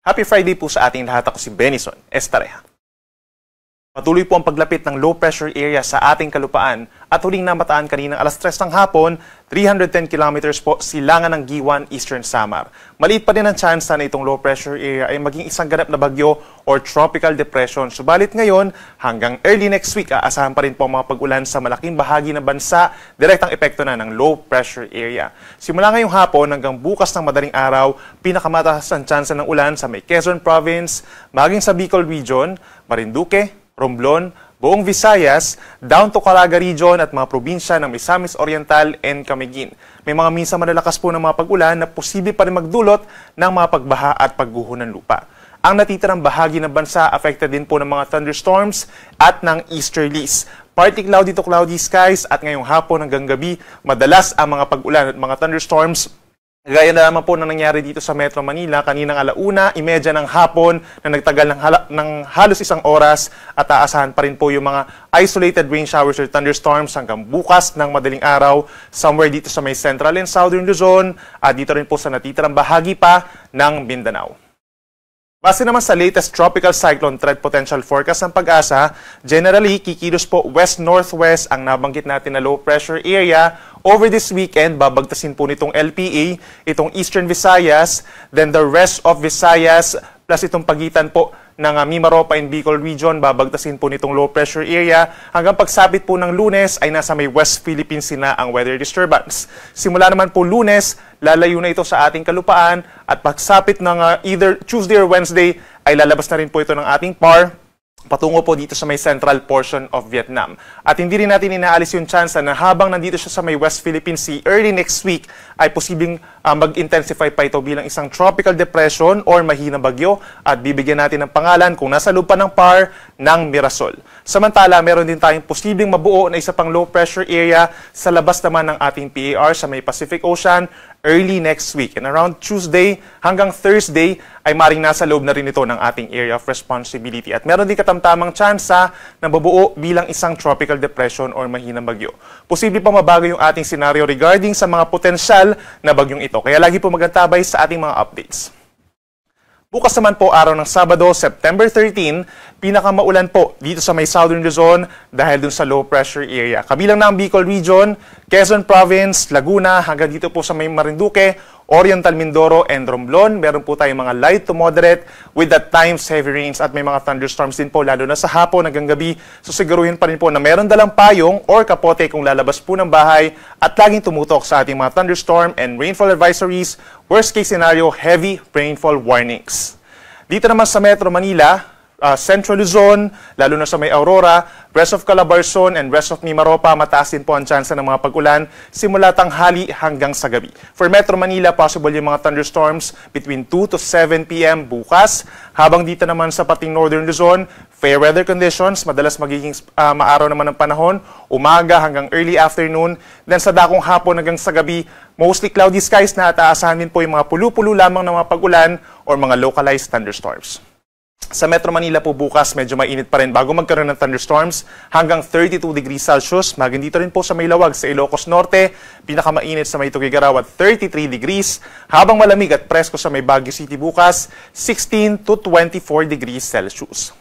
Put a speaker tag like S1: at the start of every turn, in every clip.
S1: Happy Friday po sa ating lahat. Ako si Benison Estareja. Patuloy po ang paglapit ng low pressure area sa ating kalupaan at huling namataan kaninang alas 3 ng hapon, 310 kilometers po silangan ng Giwan, Eastern Samar. Maliit pa din ang tsansa na itong low pressure area ay maging isang ganap na bagyo or tropical depression. Subalit ngayon, hanggang early next week, aasahan pa rin po ang mga pag-ulan sa malaking bahagi ng bansa, direktang epekto na ng low pressure area. Simula ngayong hapon hanggang bukas ng madaling araw, pinakamataas ang tsansa ng ulan sa may Quezon Province, maging sa Bicol Region, Marinduque, Romblon, buong Visayas, down to Caraga Region at mga probinsya ng Misamis Oriental and Camiguin. May mga minsan malalakas po ng mga pag-ulan na posible pa rin magdulot ng mga pagbaha at pagguho ng lupa. Ang natitirang bahagi ng bansa affected din po ng mga thunderstorms at ng easterlies. Partly cloudy to cloudy skies at ngayong hapon hanggang gabi, madalas ang mga pag-ulan at mga thunderstorms. Gaya na naman po na nangyari dito sa Metro Manila kaninang 1:30 ng hapon na nagtagal ng halos isang oras at aasahan pa rin po yung mga isolated rain showers or thunderstorms hanggang bukas ng madaling araw somewhere dito sa may Central and Southern Luzon at dito rin po sa natitirang bahagi pa ng Mindanao. Base naman sa latest tropical cyclone threat potential forecast ng Pag-asa, generally kikilos po west-northwest ang nabanggit natin na low pressure area. Over this weekend, babagtasin po nitong LPA, itong Eastern Visayas, then the rest of Visayas, plus itong pagitan po ng Mimaropa and Bicol Region, babagtasin po nitong low pressure area. Hanggang pagsapit po ng Lunes ay nasa may West Philippines na ang weather disturbance. Simula naman po Lunes, lalayo na ito sa ating kalupaan at pagsapit ng either Tuesday or Wednesday ay lalabas na rin po ito ng ating PAR patungo po dito sa may central portion of Vietnam. At hindi rin natin inaalis yung chance na habang nandito siya sa may West Philippine Sea, early next week ay posibleng mag-intensify pa ito bilang isang tropical depression or mahinang bagyo at bibigyan natin ng pangalan kung nasa lupa ng PAR ng Mirasol. Samantala, meron din tayong posibleng mabuo na isa pang low pressure area sa labas naman ng ating PAR sa may Pacific Ocean early next week. And around Tuesday hanggang Thursday ay maring nasa loob na rin ito ng ating area of responsibility. At meron din katamtamang tsansa na mabuo bilang isang tropical depression or mahinang bagyo. Posible pa mabago yung ating senaryo regarding sa mga potensyal na bagyong ito. Kaya lagi po magantabay sa ating mga updates. Bukas naman po araw ng Sabado, September 13, pinakamaulan po dito sa may Southern Luzon dahil dun sa low pressure area. Kabilang na ang Bicol Region, Quezon Province, Laguna, hanggang dito po sa may Marinduque, Oriental Mindoro, and Romblon. Meron po tayong mga light to moderate with at times heavy rains at may mga thunderstorms din po lalo na sa hapon hanggang gabi. So siguruhin pa rin po na meron dalang payong or kapote kung lalabas po ng bahay at laging tumutok sa ating mga thunderstorm and rainfall advisories. Worst case scenario, heavy rainfall warnings. Dito naman sa Metro Manila, Central Luzon, lalo na sa may Aurora, rest of Calabarzon and rest of Mimaropa, mataas din po ang tsansa ng mga pag-ulan simula tanghali hanggang sa gabi. For Metro Manila, possible yung mga thunderstorms between 2 to 7 p.m. bukas. Habang dito naman sa pating Northern Luzon, fair weather conditions, madalas magiging maaraw naman ng panahon, umaga hanggang early afternoon. Then sa dakong hapon hanggang sa gabi, mostly cloudy skies na at aasahan din po yung mga pulo-pulo lamang ng mga pag-ulan or mga localized thunderstorms. Sa Metro Manila po bukas, medyo mainit pa rin bago magkaroon ng thunderstorms hanggang 32 degrees Celsius. Maging dito rin po sa may Lawag sa Ilocos Norte, pinakamainit sa may Tuguegarao at 33 degrees, habang malamig at presko sa may Baguio City bukas, 16 to 24 degrees Celsius.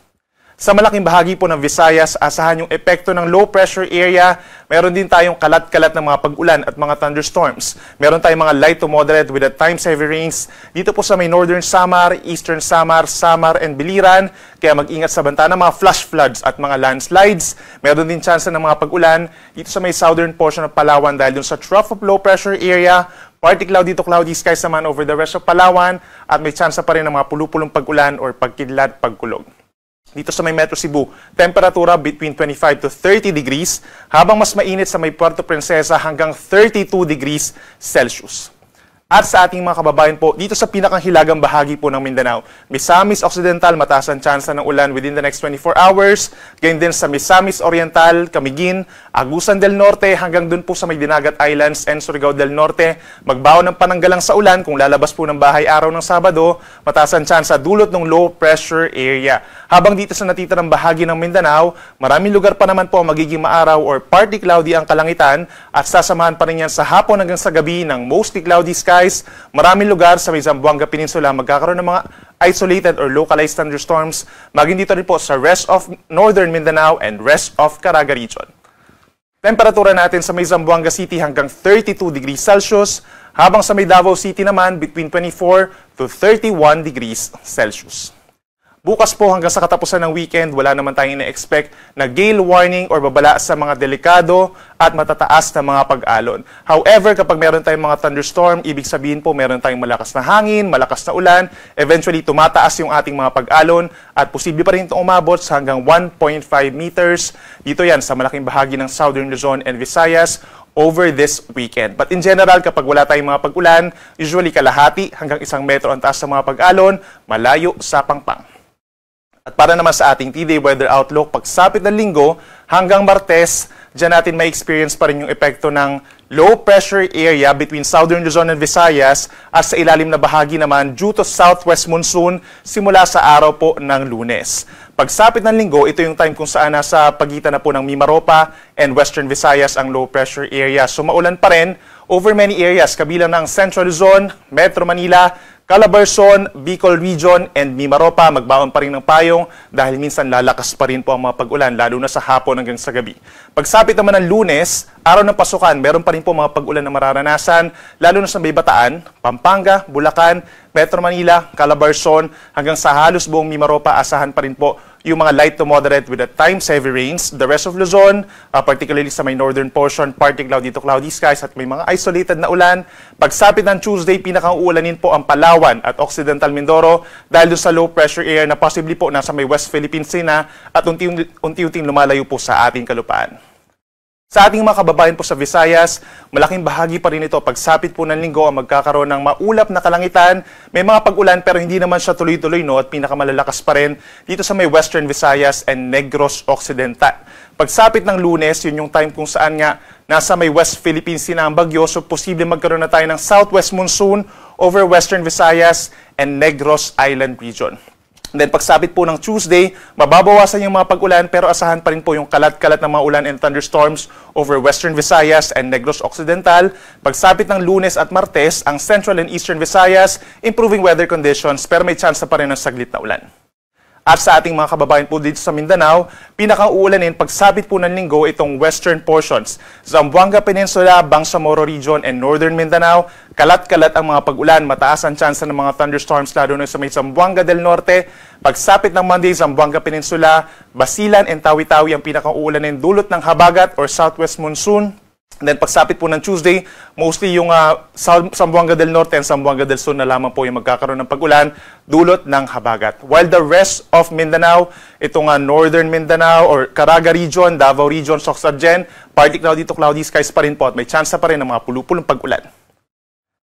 S1: Sa malaking bahagi po ng Visayas, asahan yung epekto ng low pressure area. Meron din tayong kalat-kalat ng mga pag-ulan at mga thunderstorms. Meron tayong mga light to moderate with at times heavy rains dito po sa may Northern Samar, Eastern Samar, Samar and Biliran. Kaya mag-ingat sa banta ng mga flash floods at mga landslides. Meron din chance ng mga pag-ulan dito sa may southern portion of Palawan dahil dun sa trough of low pressure area. Partly cloudy to cloudy skies naman over the rest of Palawan at may chance pa rin ng mga pulupulong pag-ulan or pagkidlat, pagkulog. Dito sa may Metro Cebu, temperatura between 25 to 30 degrees, habang mas mainit sa may Puerto Princesa hanggang 32 degrees Celsius. At sa ating mga kababayan po, dito sa pinakanghilagang bahagi po ng Mindanao, Misamis Occidental, mataas ang tsansa ng ulan within the next 24 hours. Ganyan din sa Misamis Oriental, Camiguin, Agusan del Norte, hanggang dun po sa may Dinagat Islands and Surigao del Norte. Magbaon ng pananggalang sa ulan kung lalabas po ng bahay araw ng Sabado, mataas ang tsansa dulot ng low pressure area. Habang dito sa natitirang bahagi ng Mindanao, maraming lugar pa naman po magiging maaraw or partly cloudy ang kalangitan at sasamahan pa rin yan sa hapon hanggang sa gabi ng mostly cloudy skies skies. Maraming lugar sa may Zamboanga Peninsula magkakaroon ng mga isolated or localized thunderstorms. Maging dito rin po sa rest of northern Mindanao and rest of Caraga region. Temperatura natin sa may Zamboanga City hanggang 32 degrees Celsius, habang sa may Davao City naman between 24 to 31 degrees Celsius. Bukas po hanggang sa katapusan ng weekend, wala naman tayong ina-expect na gale warning or babala sa mga delikado at matataas na mga pag-alon. However, kapag meron tayong mga thunderstorm, ibig sabihin po meron tayong malakas na hangin, malakas na ulan, eventually tumataas yung ating mga pag-alon at posible pa rin itong umabot sa hanggang 1.5 meters. Dito yan sa malaking bahagi ng Southern Luzon and Visayas over this weekend. But in general, kapag wala tayong mga pag-ulan, usually kalahati hanggang 1 metro ang taas sa mga pag-alon, malayo sa pangpang. At para naman sa ating T-Day Weather Outlook, pagsapit ng Linggo hanggang Martes, dyan natin may experience pa rin yung epekto ng low pressure area between Southern Luzon and Visayas at sa ilalim na bahagi naman due to southwest monsoon simula sa araw po ng Lunes. Pagsapit ng Linggo, ito yung time kung saan nasa pagitan na po ng Mimaropa and Western Visayas ang low pressure area. So maulan pa rin over many areas, kabilang ng Central Luzon, Metro Manila, Calabarzon, Bicol Region, and Mimaropa. Magbaon pa rin ng payong dahil minsan lalakas pa rin po ang mga pag-ulan, lalo na sa hapon hanggang sa gabi. Pagsapit naman ng Lunes, araw ng pasukan, meron pa rin po mga pag-ulan na mararanasan, lalo na sa may Bataan, Pampanga, Bulacan, Metro Manila, Calabarzon, hanggang sa halos buong Mimaropa, asahan pa rin po yung mga light to moderate with at times heavy rains. The rest of Luzon, particularly sa may northern portion, partly cloudy to cloudy skies at may mga isolated na ulan. Pagsapit ng Tuesday, pinakang uulanin po ang Palawan at Occidental Mindoro dahil doon sa low pressure area na possibly po nasa may West Philippine Sea na at unti-unting lumalayo po sa ating kalupaan. Sa ating mga kababayan po sa Visayas, malaking bahagi pa rin ito. Pagsapit po ng Linggo ang magkakaroon ng maulap na kalangitan. May mga pag-ulan pero hindi naman siya tuloy-tuloy, no? At pinakamalalakas pa rin dito sa may Western Visayas and Negros Occidental. Pagsapit ng Lunes, yun yung time kung saan nga nasa may West Philippine Sea na ang bagyo. So posible magkaroon na tayo ng southwest monsoon over Western Visayas and Negros Island region. Then pagsapit po ng Tuesday, mababawasan yung mga pag-ulan pero asahan pa rin po yung kalat-kalat ng mga ulan and thunderstorms over Western Visayas and Negros Occidental. Pagsapit ng Lunes at Martes, ang Central and Eastern Visayas, improving weather conditions pero may chance pa rin ng saglit na ulan. At sa ating mga kababayan po dito sa Mindanao, pinaka-uulanin pagsapit po ng Linggo itong western portions. Zamboanga Peninsula, Bangsamoro Region, and Northern Mindanao, kalat-kalat ang mga pag-ulan, mataas ang tsansa ng mga thunderstorms lalo na sa may Zamboanga del Norte. Pagsapit ng Monday, Zamboanga Peninsula, Basilan, and Tawi-Tawi ang pinaka-uulanin dulot ng habagat or southwest monsoon. And then pagsapit po ng Tuesday, mostly yung Zamboanga del Norte and Zamboanga del Sur na lamang po yung magkakaroon ng pag-ulan dulot ng habagat. While the rest of Mindanao, itong Northern Mindanao or Caraga Region, Davao Region, Socsadgen, partly cloudy to cloudy skies pa rin po at may chance pa rin ng mga pulupulong pag-ulan.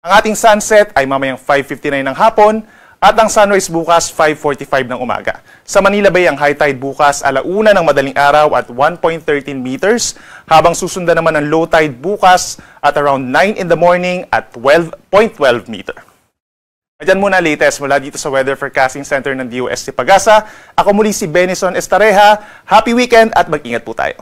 S1: Ang ating sunset ay mamayang 5:59 ng hapon at ang sunrise bukas 5:45 ng umaga. Sa Manila Bay, ang high tide bukas 1:00 ng madaling araw at 1.13 meters, habang susundan naman ang low tide bukas at around 9 in the morning at 12.12 meter. Ayan muna latest mula dito sa Weather Forecasting Center ng DOST Pagasa. Ako muli si Benison Estareja. Happy weekend at mag-ingat po tayo.